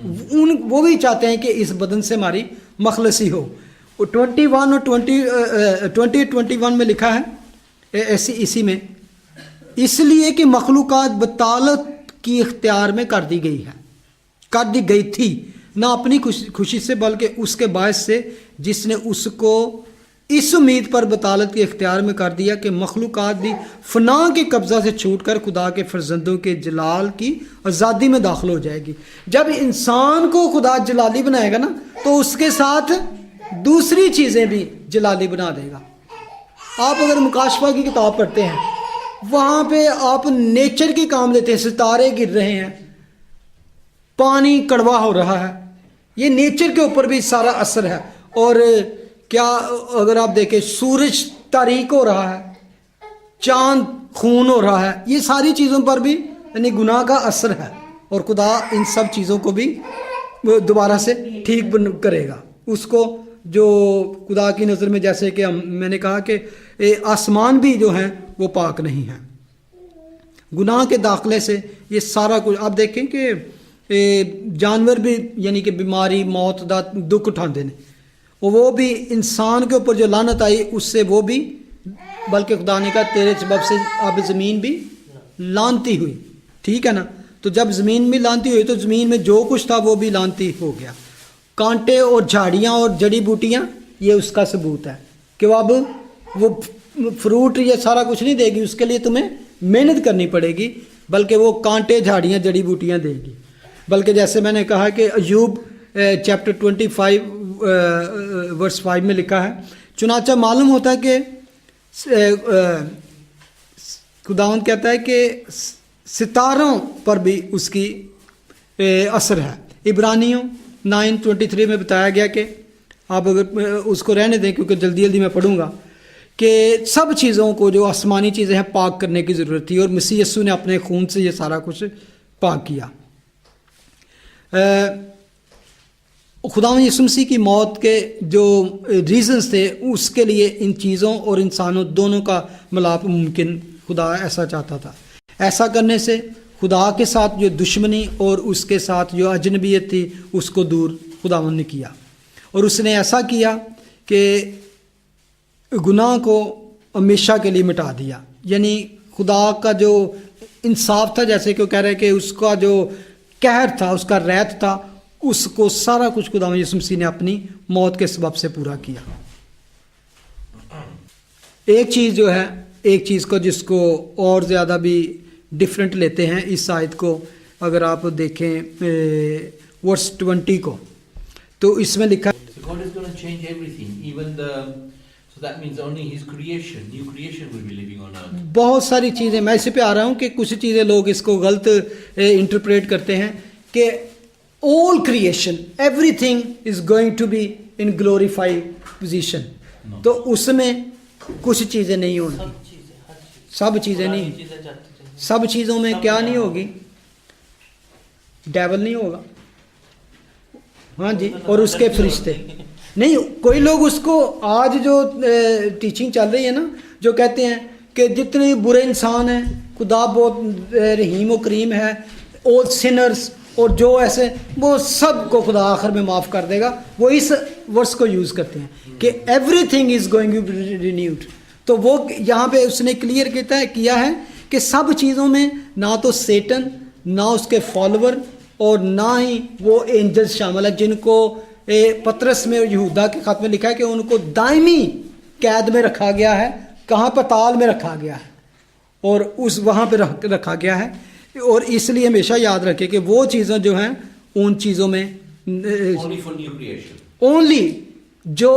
وہ بھی چاہتے ہیں کہ اس بدن سے ہماری مخلصی ہو. 21 اور 21 میں لکھا ہے اسی میں، اس لیے کہ مخلوقات بطالت کی اختیار میں کر دی گئی تھی، نہ اپنی خوشی سے بلکہ اس کے باعث سے جس نے اس کو اس امید پر بطالت کے اختیار میں کر دیا کہ مخلوقات بھی فنا کے قبضہ سے چھوٹ کر خدا کے فرزندوں کے جلال کی آزادی میں داخل ہو جائے گی. جب انسان کو خدا جلالی بنائے گا نا تو اس کے ساتھ دوسری چیزیں بھی جلالی بنا دے گا. آپ اگر مکاشفہ کی کتاب پڑھتے ہیں، وہاں پہ آپ نیچر کے کام لیتے ہیں، ستارے گر رہے ہیں، پانی کڑوا ہو رہا ہے، یہ نیچر کے اوپر بھی سارا اثر ہے. اور کیا اگر آپ دیکھیں سورج تاریک ہو رہا ہے، چاند خون ہو رہا ہے، یہ ساری چیزوں پر بھی یعنی گناہ کا اثر ہے، اور خدا ان سب چیزوں کو بھی دوبارہ سے ٹھیک کرے گا. اس کو جو خدا کی نظر میں، جیسے کہ میں نے کہا کہ آسمان بھی جو ہیں وہ پاک نہیں ہیں. گناہ کے داخلے سے یہ سارا کچھ آپ دیکھیں کہ جانور بھی یعنی کہ بیماری موت دا دکھ اٹھاندے نے، وہ بھی انسان کے اوپر جو لعنت آئی اس سے وہ بھی، بلکہ خدا نے کہا تیرے سبب سے اب زمین بھی لعنتی ہوئی. ٹھیک ہے نا؟ تو جب زمین بھی لعنتی ہوئی تو زمین میں جو کچھ تھا وہ بھی لعنتی ہو گیا. کانٹے اور جھاڑیاں اور جڑی بوٹیاں یہ اس کا ثبوت ہے کہ اب وہ فروٹ یہ سارا کچھ نہیں دے گی، اس کے لیے تمہیں محنت کرنی پڑے گی، بلکہ وہ کانٹے جھاڑیاں جڑی بوٹیاں دے گی. بلکہ جیسے میں نے کہا کہ ایوب چیپٹر 25 ورس 5 میں لکھا ہے، چنانچہ معلوم ہوتا ہے کہ خداوند کہتا ہے کہ ستاروں پر بھی اس کی اثر ہے. عبرانیوں 9:23 میں بتایا گیا کہ آپ اگر اس کو رہنے دیں کیونکہ جلدی جلدی میں پڑھوں گا، کہ سب چیزوں کو جو آسمانی چیزیں ہیں پاک کرنے کی ضرورت تھی، اور مسیح یسوع نے اپنے خون سے یہ سارا کچھ پاک کیا. خداوند یسوع مسیح کی موت کے جو ریزنز تھے اس کے لیے ان چیزوں اور انسانوں دونوں کا ملاپ ممکن خدا ایسا چاہتا تھا. ایسا کرنے سے خدا کے ساتھ جو دشمنی اور اس کے ساتھ جو اجنبیت تھی اس کو دور خداوند نے کیا، اور اس نے ایسا کیا کہ گناہ کو ہمیشہ کے لیے مٹا دیا. یعنی خدا کا جو انصاف تھا، جیسے کہ وہ کہہ رہے کہ اس کا جو قہر تھا، اس کا ریت تھا، اس کو سارا کچھ خدا یسوع مسیح نے اپنی موت کے سبب سے پورا کیا. ایک چیز جو ہے، ایک چیز کو جس کو اور زیادہ بھی ڈفرینٹ لیتے ہیں اس آیت کو، اگر آپ دیکھیں ورس 20 کو، تو اس میں لکھا God is going to change everything, even so that means only his creation, new creation will be living on earth. بہت ساری چیزیں، میں اسی پہ آ رہا ہوں کہ کچھ چیزیں لوگ اس کو غلط انٹرپریٹ کرتے ہیں کہ all creation, everything is going to be in glorified position. تو اس میں کچھ چیزیں نہیں ہوں گی، سب چیزیں نہیں، سب چیزوں میں کیا نہیں ہوگی؟ ڈیول نہیں ہوگا، ہاں جی، اور اس کے فرشتے نہیں. کوئی لوگ اس کو آج جو ٹیچنگ چل رہی ہے نا، جو کہتے ہیں کہ جتنے برے انسان ہیں خدا بہت رحیم و کریم ہے، all sinners، اور جو ایسے وہ سب کو خدا آخر میں معاف کر دے گا. وہ اس ورس کو یوز کرتے ہیں کہ everything is going to be renewed. تو وہ یہاں پہ اس نے کلیئر کیا ہے کہ سب چیزوں میں نہ تو سیٹن، نہ اس کے فالوور، اور نہ ہی وہ اینجلز شامل ہیں جن کو پطرس میں اور یہودا کے خط میں لکھا ہے کہ ان کو دائمی قید میں رکھا گیا ہے. کہاں؟ پتال میں رکھا گیا ہے، اور اس وہاں پہ رکھا گیا ہے. اور اس لیے ہمیشہ یاد رکھے کہ وہ چیزیں جو ہیں ان چیزوں میں Only for new creation. Only جو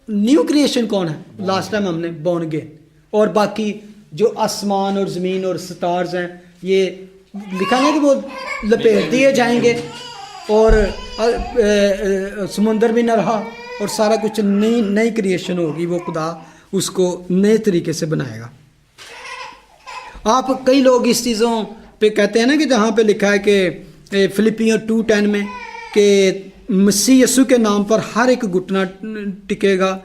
نیو کریشن کون ہے؟ لاسٹ ٹائم ہم نے بورن اگین، اور باقی جو آسمان اور زمین اور ستارز ہیں یہ لکھا ہے کہ وہ لپیٹ دیے جائیں گے، اور سمندر بھی نہ رہا، اور سارا کچھ نئی کریشن ہوگی. وہ خدا اس کو نئے طریقے سے بنائے گا. آپ کئی لوگ اس چیزوں پہ کہتے ہیں نا کہ جہاں پہ لکھا ہے کہ فلپیوں 2:10 میں کہ مسیح یسوع کے نام پر ہر ایک گھٹنا ٹکے گا،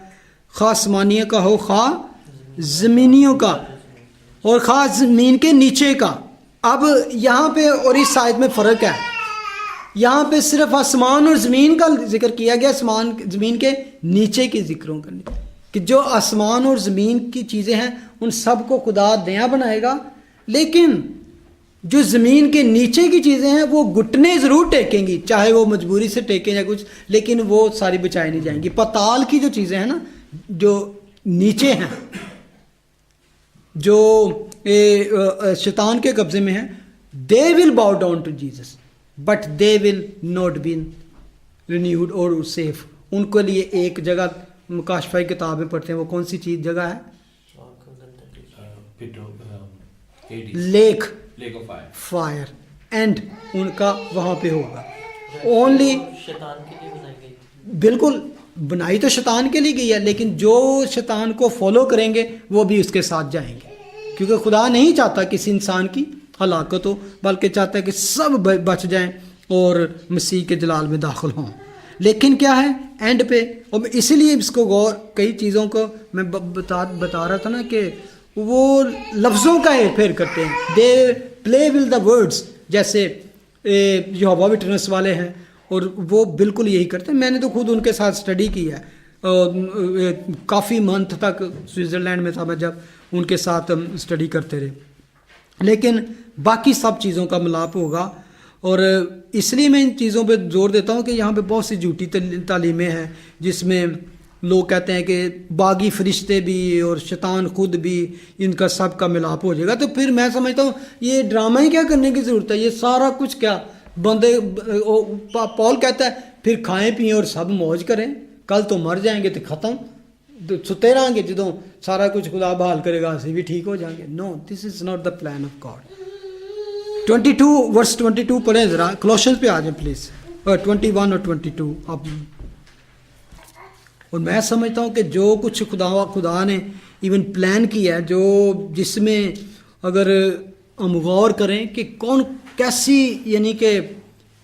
خواہ آسمانیوں کا ہو، خواہ زمینیوں کا، اور خواہ زمین کے نیچے کا. اب یہاں پہ اور اس آیت میں فرق ہے. یہاں پہ صرف آسمان اور زمین کا ذکر کیا گیا، آسمان زمین کے نیچے کی ذکروں کا نہیں، کہ جو آسمان اور زمین کی چیزیں ہیں ان سب کو خدا نیا بنائے گا، لیکن جو زمین کے نیچے کی چیزیں ہیں وہ گھٹنے ضرور ٹیکیں گی، چاہے وہ مجبوری سے ٹیکیں یا کچھ، لیکن وہ ساری بچائی نہیں جائیں گی۔ پتال کی جو چیزیں ہیں نا، جو نیچے ہیں، جو شیطان کے قبضے میں ہیں، they will bow down to Jesus but they will not be renewed اور سیف۔ ان کے لیے ایک جگہ مکاشفہ کی کتاب میں پڑھتے ہیں، وہ کون سی چیز جگہ ہے؟ لیک آف فائر، اینڈ ان کا وہاں پہ ہوگا اونلی۔ شیطان کے لیے بنائی گئی تھی۔ بالکل، بنائی تو شیطان کے لیے گئی ہے، لیکن جو شیطان کو فالو کریں گے وہ بھی اس کے ساتھ جائیں گے، کیونکہ خدا نہیں چاہتا کسی انسان کی ہلاکت ہو، بلکہ چاہتا ہے کہ سب بچ جائیں اور مسیح کے جلال میں داخل ہوں۔ لیکن کیا ہے اینڈ پہ، اور اسی لیے اس کو غور، کئی چیزوں کو میں بتا رہا تھا نا کہ وہ لفظوں کا ہیر پھیر کرتے ہیں، دے پلے ول دا ورڈز، جیسے یہوہ وٹنس والے ہیں، اور وہ بالکل یہی کرتے ہیں۔ میں نے تو خود ان کے ساتھ اسٹڈی کی ہے، کافی منتھ تک سوئٹزرلینڈ میں تھا میں جب، ان کے ساتھ ہم اسٹڈی کرتے رہے، لیکن باقی سب چیزوں کا ملاپ ہوگا۔ اور اس لیے میں ان چیزوں پہ زور دیتا ہوں کہ یہاں پہ بہت سی جھوٹی تعلیمیں ہیں جس میں لوگ کہتے ہیں کہ باغی فرشتے بھی اور شیطان خود بھی، ان کا سب کا ملاپ ہو جائے گا، تو پھر میں سمجھتا ہوں یہ ڈرامہ ہی کیا کرنے کی ضرورت ہے، یہ سارا کچھ کیا بندے، پال کہتا ہے پھر کھائیں پئیں اور سب موج کریں، کل تو مر جائیں گے تو ختم، ستے رہیں گے، جدوں سارا کچھ خدا بحال کرے گا اسی بھی ٹھیک ہو جائیں گے۔ No, this is not the plan of God. 22 verse 22 پڑھیں ذرا، کولوسینز پہ آ جائیں پلیز، 21 اور 22 آپ۔ اور میں سمجھتا ہوں کہ جو کچھ خدا نے ایون پلان کیا ہے، جو جس میں اگر ہم غور کریں کہ کون کیسی یعنی کہ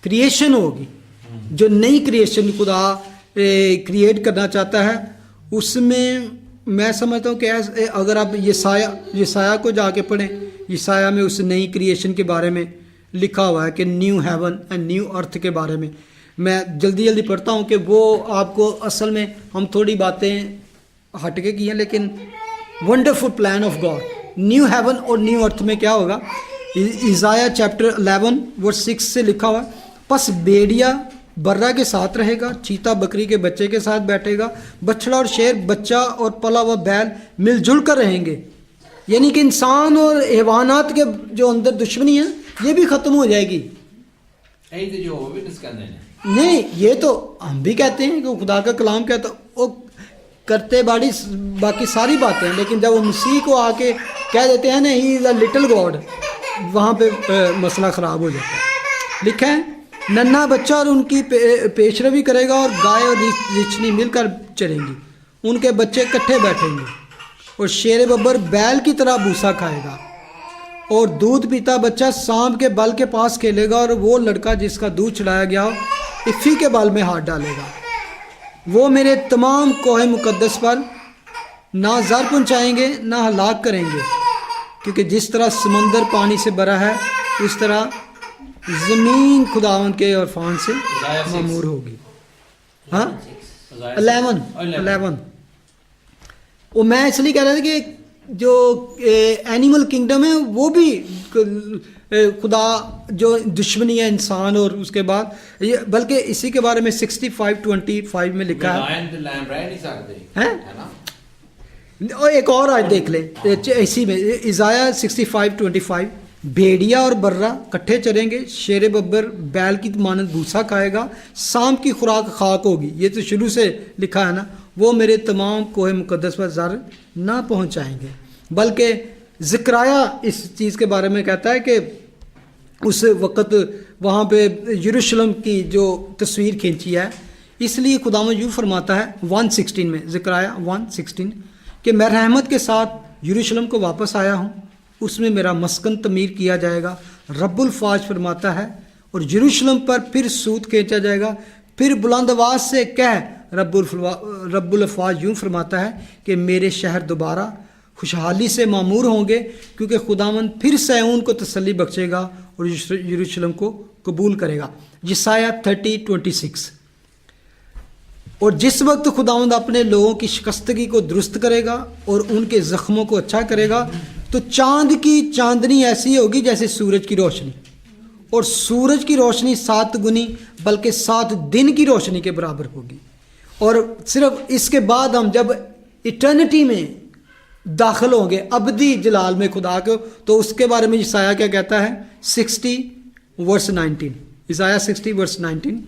کریشن ہوگی، جو نئی کریشن خدا کریٹ کرنا چاہتا ہے، اس میں سمجھتا ہوں کہ اگر آپ یسایہ کو جا کے پڑھیں، یسایہ میں اس نئی کریشن کے بارے میں لکھا ہوا ہے کہ نیو ہیون اینڈ نیو ارتھ کے بارے میں۔ میں جلدی پڑھتا ہوں کہ وہ آپ کو اصل میں ہم تھوڑی باتیں ہٹ کے کی ہیں، لیکن wonderful plan of God, new heaven اور نیو ارتھ میں کیا ہوگا۔ عیسائیہ چیپٹر 11 ورس 6 سے لکھا ہوا ہے، پس بیڑیا برہ کے ساتھ رہے گا، چیتا بکری کے بچے کے ساتھ بیٹھے گا، بچڑا اور شیر، بچہ اور پلا ہوا بیل مل جل کر رہیں گے۔ یعنی کہ انسان اور حیوانات کے جو اندر دشمنی ہے یہ بھی ختم ہو جائے گی۔ نہیں، یہ تو ہم بھی کہتے ہیں کہ خدا کا کلام کہتا، وہ کرتے باقی ساری باتیں ہیں، لیکن جب وہ مسیح کو آ کے کہہ دیتے ہیں نا ہی از اے لٹل گاڈ، وہاں پہ مسئلہ خراب ہو جاتا ہے۔ لکھا ہے ننھا بچہ اور ان کی پیش روی کرے گا، اور گائے اور ریچھنی مل کر چریں گی، ان کے بچے کٹھے بیٹھیں گے، اور شیر ببر بیل کی طرح بھوسا کھائے گا، اور دودھ پیتا بچہ سانپ کے بل کے پاس کھیلے گا، اور وہ لڑکا جس کا دودھ چڑھایا گیا ہو افی کے بل میں ہاتھ ڈالے گا۔ وہ میرے تمام کوہ مقدس پر نہ زر پہنچائیں گے نہ ہلاک کریں گے، کیونکہ جس طرح سمندر پانی سے بھرا ہے اس طرح زمین خداوند کے عرفان سے معمور ہوگی۔ ہاں 11 وہ میں اس لیے کہہ رہا تھا کہ جو اینیمل کنگڈم ہے وہ بھی خدا جو دشمنی ہے انسان اور اس کے بعد بلکہ اسی کے بارے میں 65:25 میں لکھا ہے۔ اور ایک اور آیت دیکھ لیں اسی میں، عیسائیہ 65:25، بھیڑیا اور برہ کٹھے چریں گے، شیر ببر بیل کی مانند بھوسا کھائے گا، سانپ کی خوراک خاک ہوگی۔ یہ تو شروع سے لکھا ہے نا، وہ میرے تمام کوہ مقدس پر زر نہ پہنچائیں گے۔ بلکہ زکریا اس چیز کے بارے میں کہتا ہے کہ اس وقت وہاں پہ یروشلم کی جو تصویر کھینچی ہے، اس لیے خداوند یوں فرماتا ہے 1:16 میں، زکریا 1:16 کہ میں رحمت کے ساتھ یروشلم کو واپس آیا ہوں، اس میں میرا مسکن تعمیر کیا جائے گا۔ رب الفاظ فرماتا ہے، اور یروشلم پر پھر سوت کھینچا جائے گا۔ پھر بلند آواز سے کہہ، رب الفاظ یوں فرماتا ہے کہ میرے شہر دوبارہ خوشحالی سے معمور ہوں گے کیونکہ خداوند پھر صہیون کو تسلی بخشے گا اور یروشلم کو قبول کرے گا. یسایہ 30:26. اور جس وقت خداوند اپنے لوگوں کی شکستگی کو درست کرے گا اور ان کے زخموں کو اچھا کرے گا تو چاند کی چاندنی ایسی ہوگی جیسے سورج کی روشنی, اور سورج کی روشنی 7 گنی بلکہ 7 دن کی روشنی کے برابر ہوگی. اور صرف اس کے بعد ہم جب ایٹرنٹی میں داخل ہوں گے ابدی جلال میں خدا کو, تو اس کے بارے میں یسایہ کیا کہتا ہے 60:19. یسایہ 60:19.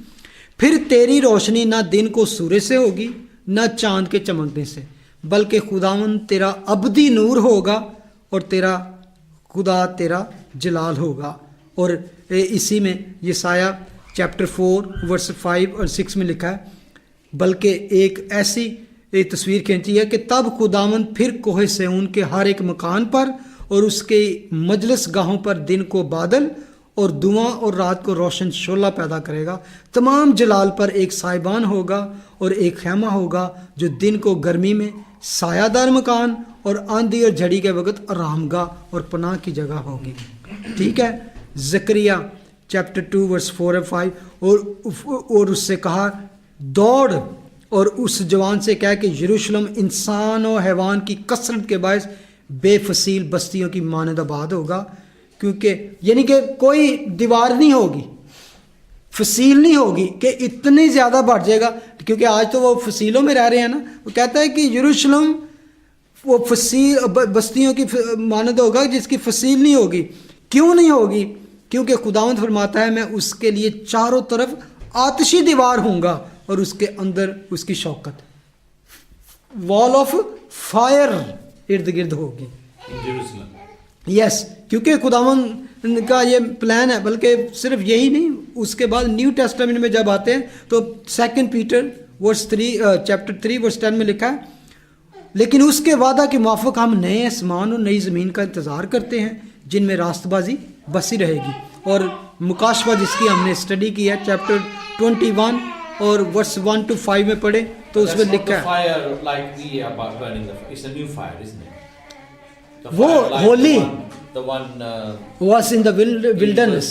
پھر تیری روشنی نہ دن کو سورج سے ہوگی نہ چاند کے چمکنے سے, بلکہ خداوند تیرا ابدی نور ہوگا اور تیرا خدا تیرا جلال ہوگا. اور اسی میں یسایہ چیپٹر 4:5 اور 6 میں لکھا ہے, بلکہ ایک ایسی تصویر کھینچی ہے کہ تب خداوند پھر کوہ صہیون کے ہر ایک مکان پر اور اس کے مجلس گاہوں پر دن کو بادل اور دھواں اور رات کو روشن شعلہ پیدا کرے گا. تمام جلال پر ایک سائبان ہوگا اور ایک خیمہ ہوگا جو دن کو گرمی میں سایہ دار مکان اور آندھی اور جھڑی کے وقت آرام گاہ اور پناہ کی جگہ ہوگی. ٹھیک ہے. زکریا چیپٹر 2:4 اور 5. اور اس سے کہا دوڑ اور اس جوان سے کہا کہ یروشلم انسان و حیوان کی کثرت کے باعث بے فصیل بستیوں کی مانند آباد ہوگا, کیونکہ یعنی کہ کوئی دیوار نہیں ہوگی, فصیل نہیں ہوگی کہ اتنی زیادہ بڑھ جائے گا, کیونکہ آج تو وہ فصیلوں میں رہ رہے ہیں نا. وہ کہتا ہے کہ یروشلم وہ فصیل بستیوں کی مانند ہوگا جس کی فصیل نہیں ہوگی. کیوں نہیں ہوگی؟ کیونکہ خداوند فرماتا ہے میں اس کے لیے چاروں طرف آتشی دیوار ہوں گا اور اس کے اندر اس کی شوکت وال آف فائر ارد گرد ہوگی. یس, کیونکہ خداوند کا یہ پلان ہے. بلکہ صرف یہی نہیں, اس کے بعد نیو ٹیسٹامنٹ میں جب آتے ہیں تو 2 پیٹر چیپٹر 3:10 میں لکھا ہے, لیکن اس کے وعدہ کے موافق ہم نئے آسمان اور نئی زمین کا انتظار کرتے ہیں جن میں راست بازی بسی رہے گی. اور مکاشفہ جس کی ہم نے اسٹڈی کی ہے چیپٹر 21 اور ورس 1 to 5 میں پڑھے تو اس میں لکھا ہے وہ Holi was in the wilderness.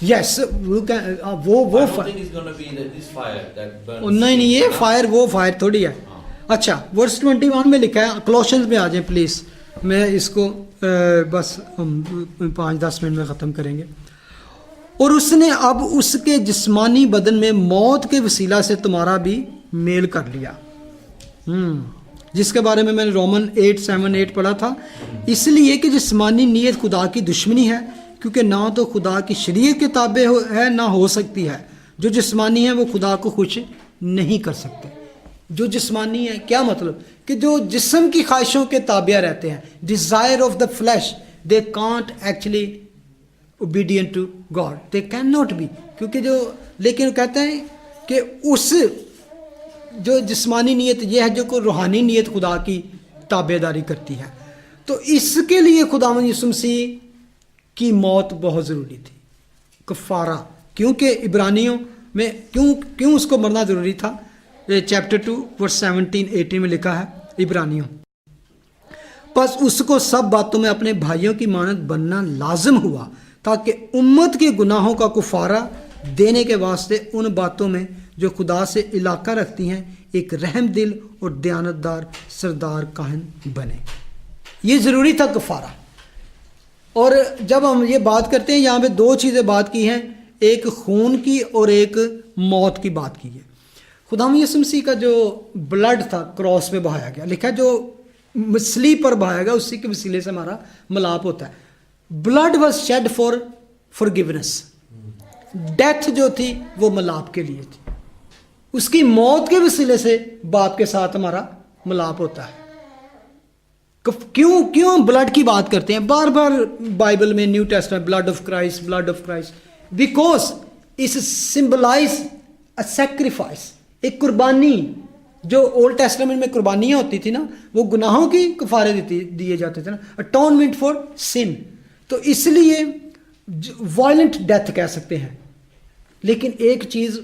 Yes, وہ نہیں یہ فائر وہ فائر تھوڑی ہے. اچھا ورس 21 میں لکھا ہے. کولوسینز میں آ جائیں پلیز, میں اس کو بس 5-10 منٹ میں ختم کریں گے. اور اس نے اب اس کے جسمانی بدن میں موت کے وسیلہ سے تمہارا بھی میل کر لیا, جس کے بارے میں نے رومن 8:7-8 پڑھا تھا. اس لیے کہ جسمانی نیت خدا کی دشمنی ہے, کیونکہ نہ تو خدا کی شریعت کے تابع ہے نہ ہو سکتی ہے. جو جسمانی ہے وہ خدا کو خوش نہیں کر سکتے. جو جسمانی ہے کیا مطلب کہ جو جسم کی خواہشوں کے تابع رہتے ہیں, desire of the flesh, they can't actually obedient to God, they cannot be. کیونکہ جو لیکن کہتے ہیں کہ اس جو جسمانی نیت یہ ہے جو کوئی روحانی نیت خدا کی تابع داری کرتی ہے. تو اس کے لیے خداوند یسوع مسیح کی موت بہت ضروری تھی, کفارہ. کیونکہ عبرانیوں میں کیوں اس کو مرنا ضروری تھا. چیپٹر 2 ورس 17-18 میں لکھا ہے عبرانیوں, بس اس کو سب باتوں میں اپنے بھائیوں کی مانند بننا لازم ہوا تاکہ امت کے گناہوں کا کفارہ دینے کے واسطے ان باتوں میں جو خدا سے علاقہ رکھتی ہیں ایک رحم دل اور دیانتدار سردار کاہن بنے. یہ ضروری تھا کفارہ. اور جب ہم یہ بات کرتے ہیں یہاں پہ 2 چیزیں بات کی ہیں, ایک خون کی اور ایک موت کی بات کی ہے. خداوند یسوع مسیح کا جو بلڈ تھا کراس پہ بہایا گیا, لکھا ہے جو مچھلی پر بہایا گیا اسی کے وسیلے سے ہمارا ملاپ ہوتا ہے. Blood was shed for forgiveness. Death جو تھی وہ ملاپ کے لیے تھی. اس کی موت کے وسیلے سے باپ کے ساتھ ہمارا ملاپ ہوتا ہے. کیوں بلڈ کی بات کرتے ہیں بار بار بائبل میں New Testament, blood of Christ, blood of Christ, because اس سمبلائز اے سیکریفائس, ایک قربانی. جو اولڈ ٹیسٹمنٹ میں قربانیاں ہوتی تھی نا وہ گناہوں کی کفارے دیے جاتے تھے نا, اٹونمنٹ فار سن. تو اس لیے وائلنٹ ڈیتھ کہہ سکتے ہیں. لیکن ایک چیز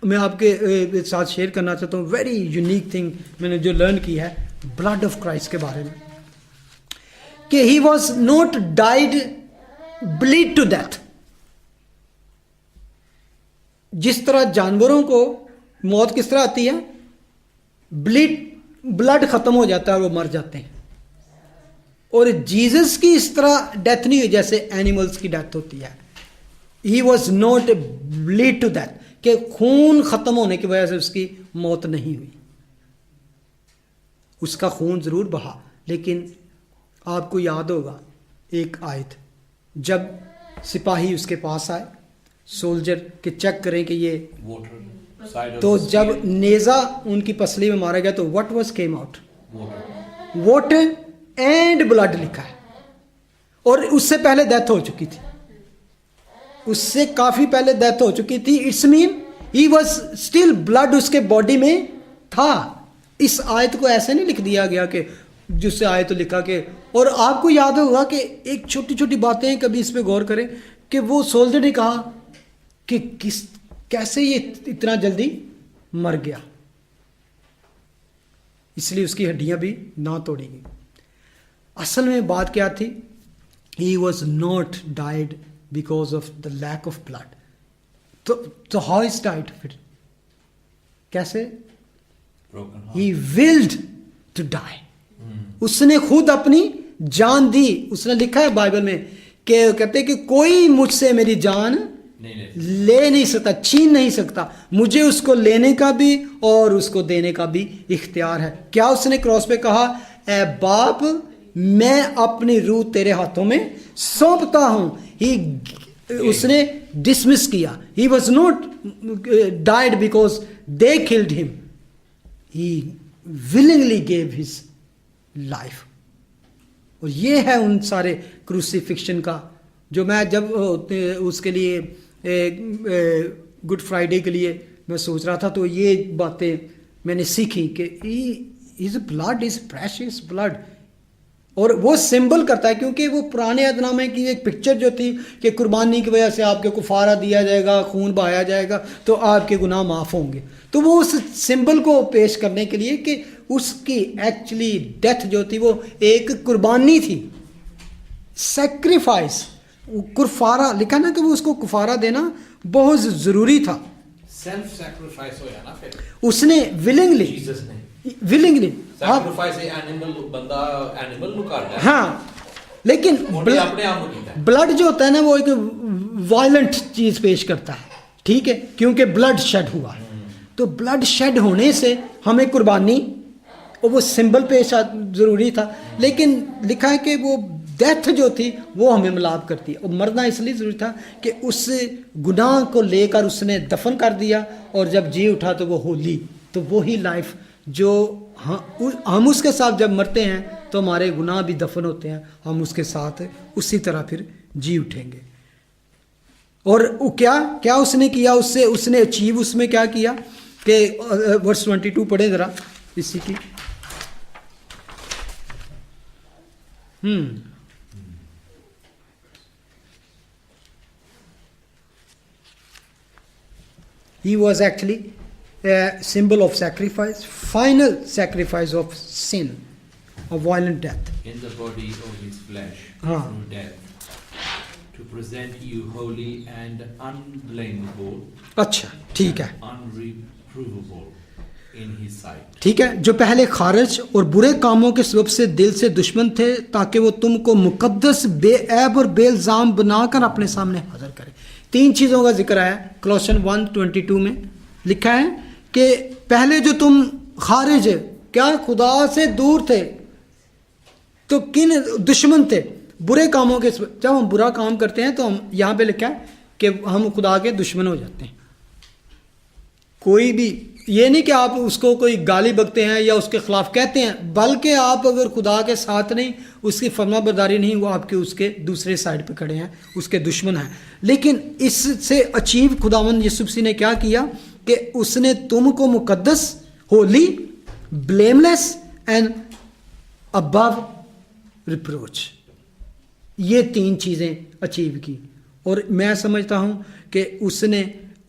میں آپ کے ساتھ شیئر کرنا چاہتا ہوں. ویری یونیک تھنگ میں نے جو لرن کی ہے بلڈ آف کرائسٹ کے بارے میں, کہ he was not died bled to death. جس طرح جانوروں کو موت کس طرح آتی ہے, بلڈ ختم ہو جاتا ہے اور وہ مر جاتے ہیں, اور جیزس کی اس طرح ڈیتھ نہیں ہوئی جیسے اینیملز کی ڈیتھ ہوتی ہے. He was not bled to death, کہ خون ختم ہونے کی وجہ سے اس کی موت نہیں ہوئی. اس کا خون ضرور بہا, لیکن آپ کو یاد ہوگا ایک آیت, جب سپاہی اس کے پاس آئے سولجر کہ چیک کریں کہ یہ, تو جب نیزہ ان کی پسلی میں مارا گیا تو what was came out, water and blood لکھا ہے. اور اس سے پہلے ڈیتھ ہو چکی تھی, اس سے کافی پہلے ڈیتھ ہو چکی تھی. It's main he was still blood اس کے باڈی میں تھا. اس آیت کو ایسے نہیں لکھ دیا گیا کہ جس سے آیت تو لکھا کہ, اور آپ کو یاد ہوگا کہ ایک چھوٹی چھوٹی باتیں ہیں, کبھی اس پہ غور کریں کہ وہ سولجر نے کہا کہ کیسے یہ اتنا جلدی مر گیا, اس لیے اس کی ہڈیاں بھی نہ توڑی گئی. اصل میں بات کیا تھی, he was not died because of the lack of blood. تو ہاؤ از ڈائڈ, پھر کیسے, ہی ولڈ ٹو ڈائی. اس نے خود اپنی جان دی. اس نے لکھا ہے بائبل میں کہ کہتے کہ کوئی مجھ سے میری جان لے نہیں سکتا, چھین نہیں سکتا. مجھے اس کو لینے کا بھی اور اس کو دینے کا بھی اختیار ہے. کیا اس نے کراس پہ کہا, اے باپ میں اپنی روح تیرے ہاتھوں میں سونپتا ہوں. اس نے ڈسمس کیا. ہی was not died because they killed ہم, ہی willingly gave his life. اور یہ ہے ان سارے کروسیفکشن کا جو میں جب اس کے لیے گڈ فرائیڈے کے لیے میں سوچ رہا تھا تو یہ باتیں میں نے سیکھی کہ his blood is precious blood. اور وہ سمبل کرتا ہے, کیونکہ وہ پرانے عہد نامے کی ایک پکچر جو تھی کہ قربانی کی وجہ سے آپ کے کفارہ دیا جائے گا, خون بہایا جائے گا تو آپ کے گناہ معاف ہوں گے. تو وہ اس سمبل کو پیش کرنے کے لیے کہ اس کی ایکچولی ڈیتھ جو تھی وہ ایک قربانی تھی, سیکریفائس. کفارہ لکھا نا کہ وہ اس کو کفارہ دینا بہت ضروری تھا. سیلف سیکریفائس ہویا نا پھر اس نے ولنگلی, جیسس نے ولنگلی سیکریفائس اینیمل بندہ اینیمل نو کردا ہے. ہاں, لیکن اپنے آپ نو کیتا ہے. بلڈ جو ہوتا ہے نا وہ ایک وائلنٹ چیز پیش کرتا ہے, ٹھیک ہے, کیونکہ بلڈ شیڈ ہوا ہے. تو بلڈ شیڈ ہونے سے ہمیں قربانی اور وہ سمبل پیش ضروری تھا. لیکن لکھا ہے کہ وہ ڈیتھ جو تھی وہ ہمیں ملاب کرتی ہے, اور مرنا اس لیے ضروری تھا کہ اس گناہ کو لے کر اس نے دفن کر دیا, اور جب جی اٹھا تو وہ ہولی. تو وہی لائف جو ہم اس کے ساتھ جب مرتے ہیں تو ہمارے گناہ بھی دفن ہوتے ہیں, ہم اس کے ساتھ اسی طرح پھر جی اٹھیں گے. اور کیا اس نے کیا, اس نے اچیو اس میں کیا کیا کہ ورس 22 پڑھیں ذرا اسی کی. He was actually a symbol of sacrifice, final sacrifice of sin, of violent death. In the body of his flesh Huh. through death, to present you holy and unblameable, اچھا ٹھیک ہے, unreprovable in his sight. ٹھیک ہے, جو پہلے خارج اور برے کاموں کے سبب سے دل سے دشمن تھے تاکہ وہ تم کو مقدس, بے عیب اور بے الزام بنا کر اپنے سامنے حاضر کرے. 3 چیزوں کا ذکر ہے کولوسین 1:22 میں لکھا ہے کہ پہلے جو تم خارج کیا خدا سے دور تھے تو کن دشمن تھے, برے کاموں کے. جب ہم برا کام کرتے ہیں تو ہم یہاں پہ لکھا ہے کہ ہم خدا کے دشمن ہو جاتے ہیں. کوئی بھی یہ نہیں کہ آپ اس کو کوئی گالی بکتے ہیں یا اس کے خلاف کہتے ہیں, بلکہ آپ اگر خدا کے ساتھ نہیں, اس کی فرما برداری نہیں, وہ آپ کے اس کے دوسرے سائڈ پہ کھڑے ہیں, اس کے دشمن ہیں. لیکن اس سے اچیو خداوند یسوع مسیح نے کیا کیا کہ اس نے تم کو مقدس, holy, blameless and above reproach, یہ 3 چیزیں اچیو کی. اور میں سمجھتا ہوں کہ اس نے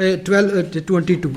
12-22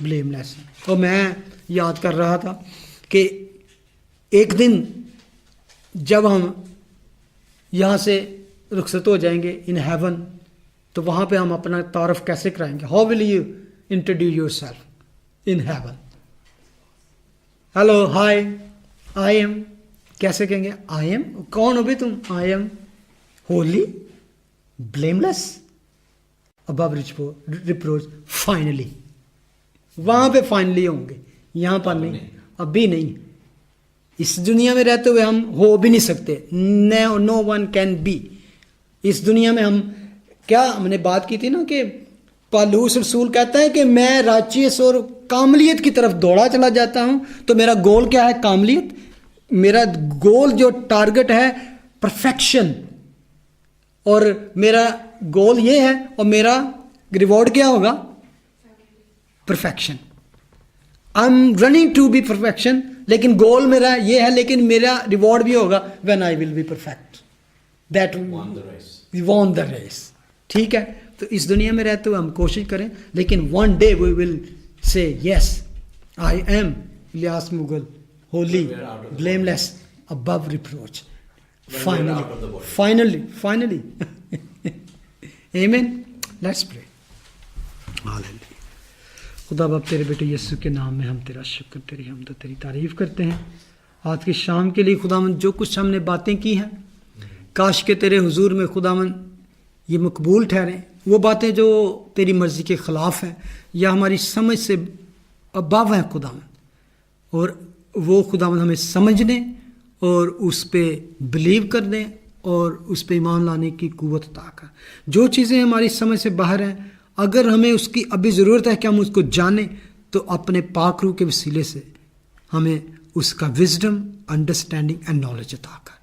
بلیم لیس. اور میں یاد کر رہا تھا کہ ایک دن جب ہم یہاں سے رخصت ہو جائیں گے ان ہیون، تو وہاں پہ ہم اپنا تعارف کیسے کرائیں گے؟ How will you introduce yourself in heaven? Hello, hi, I am, کیسے کہیں گے؟ I am. کون ہو بھی تم؟ I am holy, blameless, above reproach. Finally وہاں پہ فائنلی ہوں گے، یہاں پر نہیں، ابھی نہیں. اس دنیا میں رہتے ہوئے ہم ہو بھی نہیں سکتے. نو ون کین بی. اس دنیا میں ہم کیا، ہم نے بات کی تھی نا کہ پالوس رسول کہتا ہے کہ میں راچیس اور کاملیت کی طرف دوڑا چلا جاتا ہوں. تو میرا گول کیا ہے؟ کاملیت. میرا گول جو ٹارگٹ ہے پرفیکشن، اور میرا گول یہ ہے، اور میرا ریوارڈ کیا ہوگا؟ Perfection. I am running to be perfection, لیکن گول میرا یہ ہے، لیکن میرا ریوارڈ بھی ہوگا when I will be perfect. That won the race. ٹھیک ہے. تو اس دنیا میں رہتے ہوئے ہم کوشش کریں، لیکن one day we will say yes I am Ilyas Mughal holy blameless above reproach. Finally آمین. Let's pray. ہاللیلویا. خدا باپ تیرے بیٹے یسوع کے نام میں ہم تیرا شکر، تیری حمد و تیری تعریف کرتے ہیں آج کی شام کے لیے. خداوند جو کچھ ہم نے باتیں کی ہیں، کاش کہ تیرے حضور میں خداوند یہ مقبول ٹھہریں. وہ باتیں جو تیری مرضی کے خلاف ہیں یا ہماری سمجھ سے ابو ہیں خداوند، اور وہ خداوند ہمیں سمجھنے اور اس پہ بلیو کرنے اور اس پہ ایمان لانے کی قوت عطا کر. جو چیزیں ہماری سمجھ سے باہر ہیں، اگر ہمیں اس کی ابھی ضرورت ہے کہ ہم اس کو جانیں، تو اپنے پاک روح کے وسیلے سے ہمیں اس کا وزڈم، انڈرسٹینڈنگ اینڈ نالج عطا کر.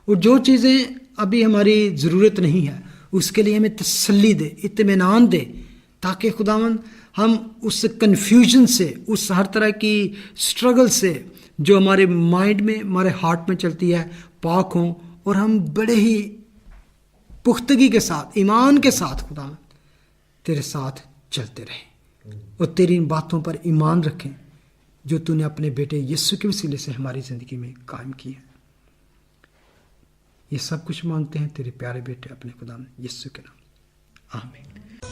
اور جو چیزیں ابھی ہماری ضرورت نہیں ہے، اس کے لیے ہمیں تسلی دے، اطمینان دے، تاکہ خداوند ہم اس کنفیوژن سے، اس ہر طرح کی سٹرگل سے جو ہمارے مائنڈ میں، ہمارے ہارٹ میں چلتی ہے، پاک ہوں، اور ہم بڑے ہی پختگی کے ساتھ، ایمان کے ساتھ خداوند تیرے ساتھ چلتے رہیں، اور تیری ان باتوں پر ایمان رکھیں جو تو نے اپنے بیٹے یسوع کے وسیلے سے ہماری زندگی میں قائم کی ہے. یہ سب کچھ مانگتے ہیں تیرے پیارے بیٹے اپنے خدا یسوع کے نام. آمین.